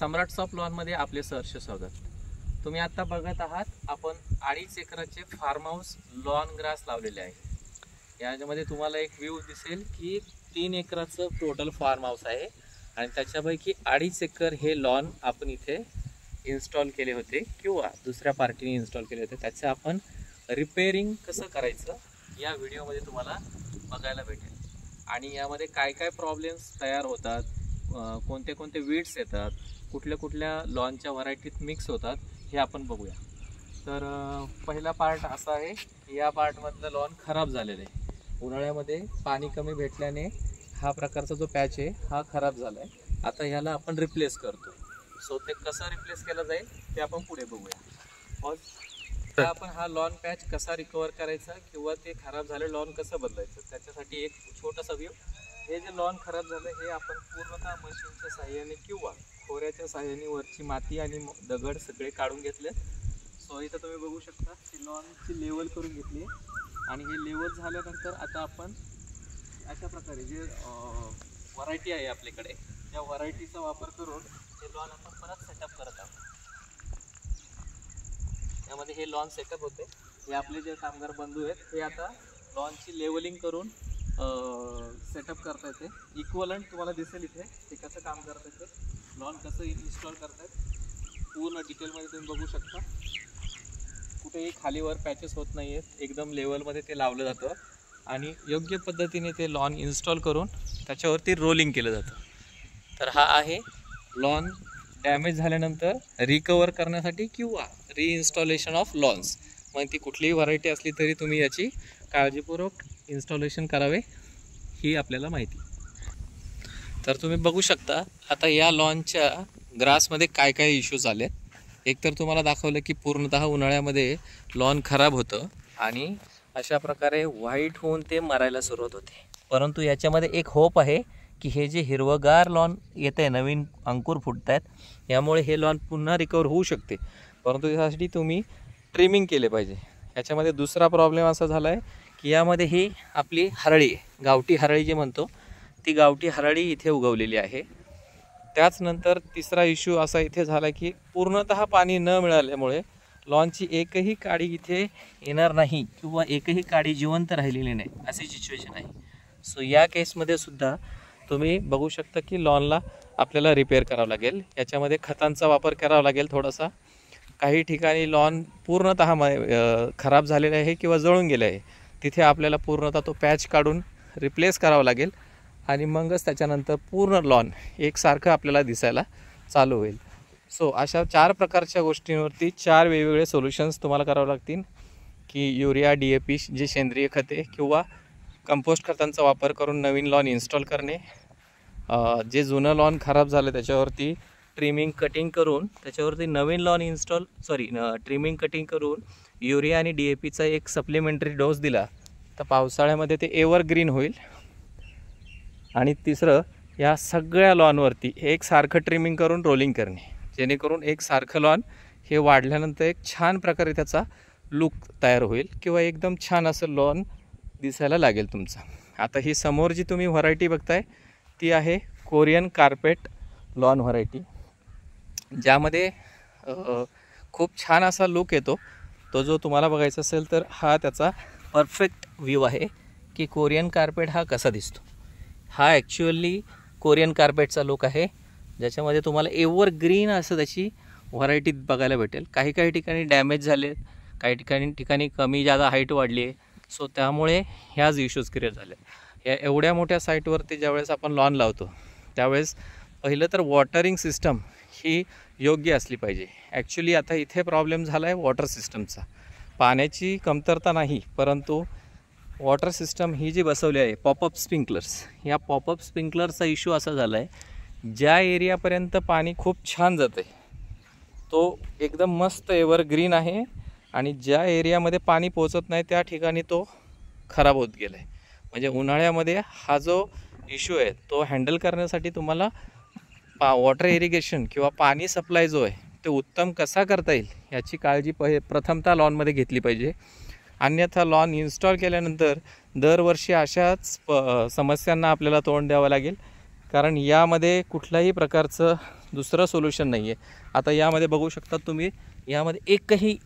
सम्राट्स of लॉनमध्ये आपले सहर्ष स्वागत. तुम्ही आता बघत आहात आपण 2.5 एकराचे फार्म हाऊस लॉन ग्रास लावलेले आहे. याच्यामध्ये तुम्हाला एक व्ह्यू दिसेल की 3 एकराचं टोटल फार्म हाऊस आहे आणि त्याच्यापैकी 2.5 एकर हे लॉन आपण इथे इन्स्टॉल केले होते किंवा दुसऱ्या पार्टीने इन्स्टॉल केले होते. त्याचं आपण रिपेअरिंग कसं करायचं या व्हिडिओमध्ये तुम्हाला बघायला भेटेल आणि यामध्ये काय काय प्रॉब्लेम्स तयार होतात, कोणते कोणते वीड्स येतात, कुठल्या कुठल्या लॉनच्या व्हरायटीत मिक्स होतात हे आपण बघूया. तर पहिला पार्ट असा आहे की या पार्टमधलं लॉन खराब झालेलं आहे. उन्हाळ्यामध्ये पाणी कमी भेटल्याने हा प्रकारचा जो पॅच आहे हा खराब झाला आहे. आता ह्याला आपण रिप्लेस करतो. सो ते कसं रिप्लेस केलं जाईल ते आपण पुढे बघूया. तर आपण हा लॉन पॅच कसा रिकवर करायचा किंवा ते खराब झाले लॉन कसं बदलायचं त्याच्यासाठी एक छोटासा व्ह्यू. हे जे लॉन खराब झालं हे आपण पूर्णतः मशीनच्या साहाय्याने किंवा खोऱ्याच्या साहाय्याने वरची माती आणि दगड सगळे काढून घेतले. सो इथं तुम्ही बघू शकता की लॉनची लेवल करून घेतली आणि हे लेवल झाल्यानंतर आता आपण अशा प्रकारे जे व्हरायटी आहे आपल्याकडे त्या व्हरायटीचा वापर करून हे लॉन आपण परत सेटअप करत आहोत. यामध्ये हे लॉन सेटअप होते. हे आपले जे कामगार बंधू आहेत हे आता लॉनची लेवलिंग करून सेटअप करता येते. इक्वलंट तुम्हाला दिसेल इथे ते कसं काम करता येते, लॉन कसं इन्स्टॉल करतायत पूर्ण डिटेलमध्ये तुम्ही बघू शकता. कुठेही खालीवर पॅचेस होत नाही आहेत, एकदम लेवलमध्ये ते लावलं जातं आणि योग्य पद्धतीने ते लॉन इन्स्टॉल करून त्याच्यावरती रोलिंग केलं जातं. तर हा आहे लॉन डॅमेज झाल्यानंतर रिकवर करण्यासाठी किंवा रिइन्स्टॉलेशन ऑफ लॉन्स. मग ती कुठलीही व्हरायटी असली तरी तुम्ही याची काळजीपूर्वक इन्स्टॉलेशन करावे ही आपल्याला माहिती. तर तुम्ही बघू शकता आता या लॉनच्या ग्रासमध्ये काय काय इश्यूज आले. एकतर तुम्हाला दाखवलं की पूर्णतः उन्हाळ्यामध्ये लॉन खराब होतं आणि अशा प्रकारे व्हाईट होऊन ते मरायला सुरुवात होते. परंतु याच्यामध्ये एक होप आहे की हे जे हिरवगार लॉन येतं आहे, नवीन अंकुर फुटत आहेत, यामुळे हे लॉन पुन्हा रिकवर होऊ शकते. परंतु यासाठी तुम्ही ट्रिमिंग केले पाहिजे. याच्यामध्ये दुसरा प्रॉब्लेम असा झाला आहे की यामध्ये ही आपली हरळी, गावठी हरळी जी म्हणतो ती गावठी हरळी इथे उगवलेली आहे. त्याचनंतर तिसरा इश्यू असा इथे झाला की पूर्णतः पाणी न मिळाल्यामुळे लॉनची एकही काडी इथे येणार नाही किंवा एकही काडी जिवंत राहिलेली नाही अशी सिच्युएशन आहे. सो या केसमध्ये सुद्धा तुम्ही बघू शकता की लॉनला आपल्याला रिपेअर करावं लागेल. याच्यामध्ये खतांचा वापर करावा लागेल थोडासा. काही ठिकाणी लॉन पूर्णतः खराब झालेलं आहे किंवा जळून गेलं आहे, तिथे आपल्याला पूर्णतः तो पॅच काढून रिप्लेस करावा लागेल आणि मगच त्याच्यानंतर पूर्ण लॉन एकसारखं आपल्याला दिसायला चालू होईल. सो अशा 4 प्रकारच्या गोष्टींवरती 4 वेगवेगळे सोल्युशन्स तुम्हाला करावं लागतील की युरिया, DAP जे सेंद्रिय खते किंवा कंपोस्ट खतांचा वापर करून नवीन लॉन इन्स्टॉल करणे, जे जुनं लॉन खराब झालं त्याच्यावरती ट्रिमिंग कटिंग करून त्याच्यावरती नवीन लॉन ट्रिमिंग कटिंग करून युरिया आणि DAPचा एक सप्लिमेंटरी डोस दिला तर पावसाळ्यामध्ये ते एव्हरग्रीन होईल. आणि तिसरं या सगळ्या लॉनवरती एकसारखं ट्रिमिंग करून रोलिंग करणे, जेणेकरून एकसारखं लॉन हे वाढल्यानंतर एक छान प्रकारे त्याचा लुक तयार होईल किंवा एकदम छान असं लॉन दिसायला लागेल तुमचं. आता ही समोर जी तुम्ही व्हरायटी बघताय ती आहे कोरियन कार्पेट लॉन व्हरायटी, ज्यामध्ये खूप छान असा लुक येतो. तो जो तुम्हाला बघायचा असेल तर हा त्याचा परफेक्ट व्ह्यू आहे की कोरियन कार्पेट हा कसा दिसतो. हा ॲक्च्युअली कोरियन कार्पेटचा लुक आहे, ज्याच्यामध्ये तुम्हाला एव्हरग्रीन असं त्याची व्हरायटी बघायला भेटेल. काही काही ठिकाणी डॅमेज झाले, काही ठिकाणी कमी जादा हाईट वाढली आहे. सो त्यामुळे ह्याच इश्यूज क्रिएट झाले. या एवढ्या मोठ्या साईटवरती ज्यावेळेस आपण लॉन लावतो त्यावेळेस पहिलं तर वॉटरिंग सिस्टम ही योग्य असली पाहिजे. ॲक्च्युली आता इथे प्रॉब्लेम झाला आहे वॉटर सिस्टमचा. पाण्याची कमतरता नाही, परंतु वॉटर सिस्टम ही जी बसवली आहे पॉपअप स्प्रिंकलर्स, या पॉपअप स्प्रिंकलरचा इश्यू असा झाला आहे ज्या एरियापर्यंत पाणी खूप छान जातं आहे तो एकदम मस्त एव्हरग्रीन आहे आणि ज्या एरियामध्ये पाणी पोचत नाही त्या ठिकाणी तो खराब होत गेला आहे. म्हणजे उन्हाळ्यामध्ये हा जो इश्यू आहे तो हँडल करण्यासाठी तुम्हाला वॉटर इरिगेशन किंवा पाणी सप्लाय जो आहे ते उत्तम कसा करता येईल याची काळजी प्रथमतः लॉनमध्ये घेतली पाहिजे. अन्यथा लॉन इन्स्टॉल केल्यानंतर दरवर्षी अशाच समस्यांना आपल्याला तोंड द्यावं लागेल, कारण यामध्ये कुठल्याही प्रकारचं दुसरं सोल्युशन नाही आहे. आता यामध्ये बघू शकता तुम्ही, यामध्ये एकही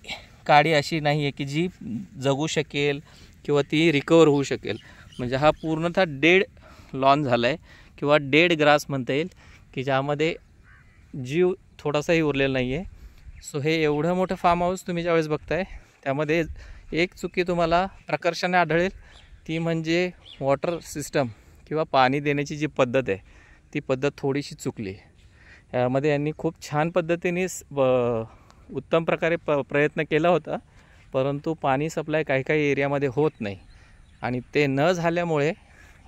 काडी अशी नाही आहे की जी जगू शकेल किंवा ती रिकवर होऊ शकेल. म्हणजे हा पूर्णतः डेड लॉन झाला आहे किंवा डेड ग्रास म्हणता येईल, की ज्यामध्ये जीव थोडासाही उरलेला नाही आहे. सो हे एवढं मोठं फार्म हाऊस तुम्ही ज्यावेळेस बघताय त्यामध्ये एक चुकी तुम्हाला प्रकर्षाने आढळेल, ती म्हणजे वॉटर सिस्टम किंवा पाणी देण्याची जी पद्धत आहे ती पद्धत थोडीशी चुकली. यामध्ये यांनी खूप छान पद्धतीने उत्तम प्रकारे प्रयत्न केला होता, परंतु पाणी सप्लाय काही काही एरियामध्ये होत नाही आणि ते न झाल्यामुळे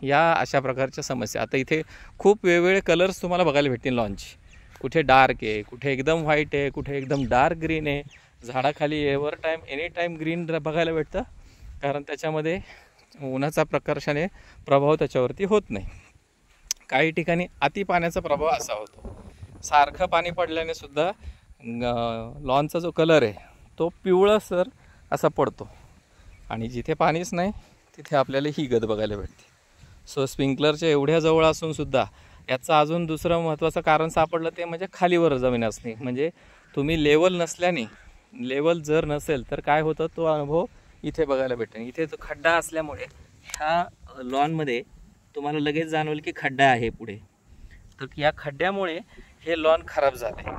या अशा प्रकारच्या समस्या. आता इथे खूप वेगवेगळे कलर्स तुम्हाला बघायला भेटतील लॉनचे. कुठे डार्क आहे, कुठे एकदम व्हाईट आहे, कुठे एकदम डार्क ग्रीन आहे. झाडाखाली ever time any time green बघायला भेटतं, कारण त्याच्यामध्ये उन्हाचा प्रकर्षाने प्रभाव त्याच्यावरती होत नाही. काही ठिकाणी अति पाण्याचा प्रभाव असा होतो, सारखं पाणी पडल्याने सुद्धा लॉनचा जो कलर आहे तो पिवळसर असा पडतो आणि जिथे पाणीच नाही तिथे आपल्याला ही गत बघायला भेटते. सो स्प्रिंकलरच्या एवढ्या जवळ असून सुद्धा याचं अजून दुसरं महत्त्वाचं कारण सापडलं ते म्हणजे खालीवर जमीन असणे. म्हणजे तुम्ही लेवल नसल्याने, लेवल जर नसेल तर काय होतं तो अनुभव इथे बघायला भेटेल. इथे तो खड्डा असल्यामुळे ह्या लॉनमध्ये तुम्हाला लगेच जाणवेल की खड्डा आहे पुढे, तर या खड्ड्यामुळे हे लॉन खराब झाले.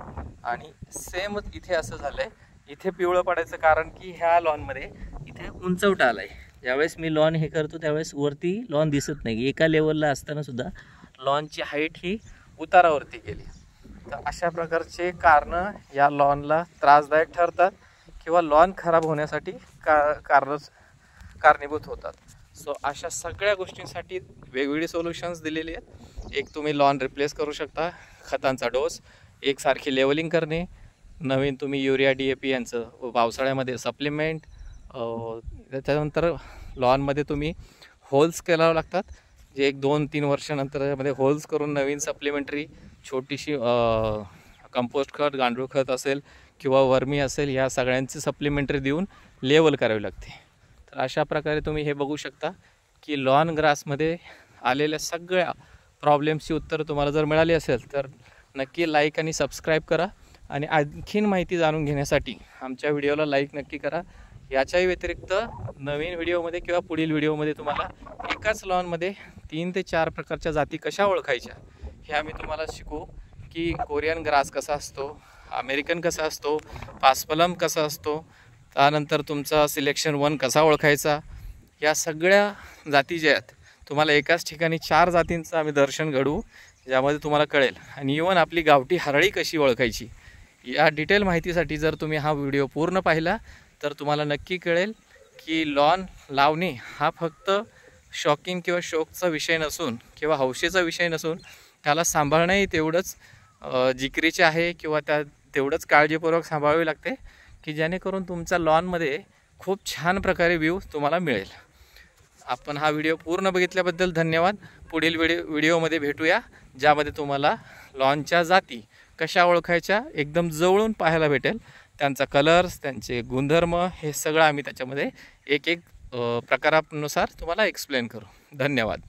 आणि सेम इथे असं झालं आहे, इथे पिवळं पडायचं कारण की ह्या लॉनमध्ये इथे उंचवटा आला आहे. ज्यावेळेस मी लॉन हे करतो त्यावेळेस वरती लॉन दिसत नाही, एका लेवलला असताना सुद्धा लॉनची हाईट ही उतारावरती गेली. तर अशा प्रकारचे कारणं या लॉनला त्रासदायक ठरतात किंवा लॉन खराब होण्यासाठी कारणीभूत होतात. सो अशा सगळ्या गोष्टींसाठी वेगवेगळे सोल्युशन्स दिलेले आहेत. एक तुम्ही लॉन रिप्लेस करू शकता, खतांचा डोस, एकसारखी लेवलिंग करणे, नवीन तुम्ही युरिया DAP यांचं पावसाळ्यामध्ये सप्लिमेंट, त्याच्यानंतर लॉनमध्ये तुम्ही होल्स करावं लागतात, जे 1-2-3 वर्षानंतर त्यामध्ये होल्स करून नवीन सप्लिमेंटरी छोटीशी कंपोस्ट खत, गांडूळ खत असेल किंवा वर्मी असेल, या सगळ्यांची सप्लिमेंटरी देऊन लेवल करावी लागते. तर अशा प्रकारे तुम्ही हे बघू शकता की लॉन ग्रासमध्ये आलेल्या सगळ्या प्रॉब्लेम्सची उत्तरं तुम्हाला जर मिळाली असेल तर नक्की लाईक आणि सबस्क्राईब करा. आणि आणखीन माहिती जाणून घेण्यासाठी आमच्या व्हिडिओला लाईक नक्की करा. याच्याही व्यतिरिक्त नवीन व्हिडिओमध्ये किंवा पुढील व्हिडिओमध्ये तुम्हाला एकाच लॉनमध्ये 3 ते 4 प्रकारच्या जाती कशा ओळखायच्या हे आम्ही तुम्हाला शिकवू, की कोरियन ग्रास कसा असतो, अमेरिकन कसा असतो, पास्पलम कसा असतो, त्यानंतर तुमचा सिलेक्शन 1 कसा ओळखायचा. या सगळ्या जाती ज्या आहेत तुम्हाला एकाच ठिकाणी 4 जातींचं आम्ही दर्शन घडवू, ज्यामध्ये तुम्हाला कळेल. आणि इवन आपली गावठी हरळी कशी ओळखायची, या डिटेल माहितीसाठी जर तुम्ही हा व्हिडिओ पूर्ण पाहिला तर तुम्हाला नक्की कळेल की लॉन लावणे हा फक्त शॉकिंग किंवा शौकचा विषय नसून किंवा हौसेचा विषय नसून त्याला सांभाळणंही तेवढंच जिकिरीचे आहे किंवा तेवढंच काळजीपूर्वक सांभाळावी लागते, की जेणेकरून तुमच्या लॉनमध्ये खूप छान प्रकारे व्ह्यू तुम्हाला मिळेल. आपण हा व्हिडिओ पूर्ण बघितल्याबद्दल धन्यवाद. पुढील व्हिडिओमध्ये भेटूया, ज्यामध्ये तुम्हाला लॉनच्या जाती कशा ओळखायच्या एकदम जवळून पाहायला भेटेल. त्यांचा कलर्स, त्यांचे गुणधर्म, हे सगळं आम्ही त्याच्यामध्ये एक प्रकारानुसार तुम्हाला एक्सप्लेन करू. धन्यवाद.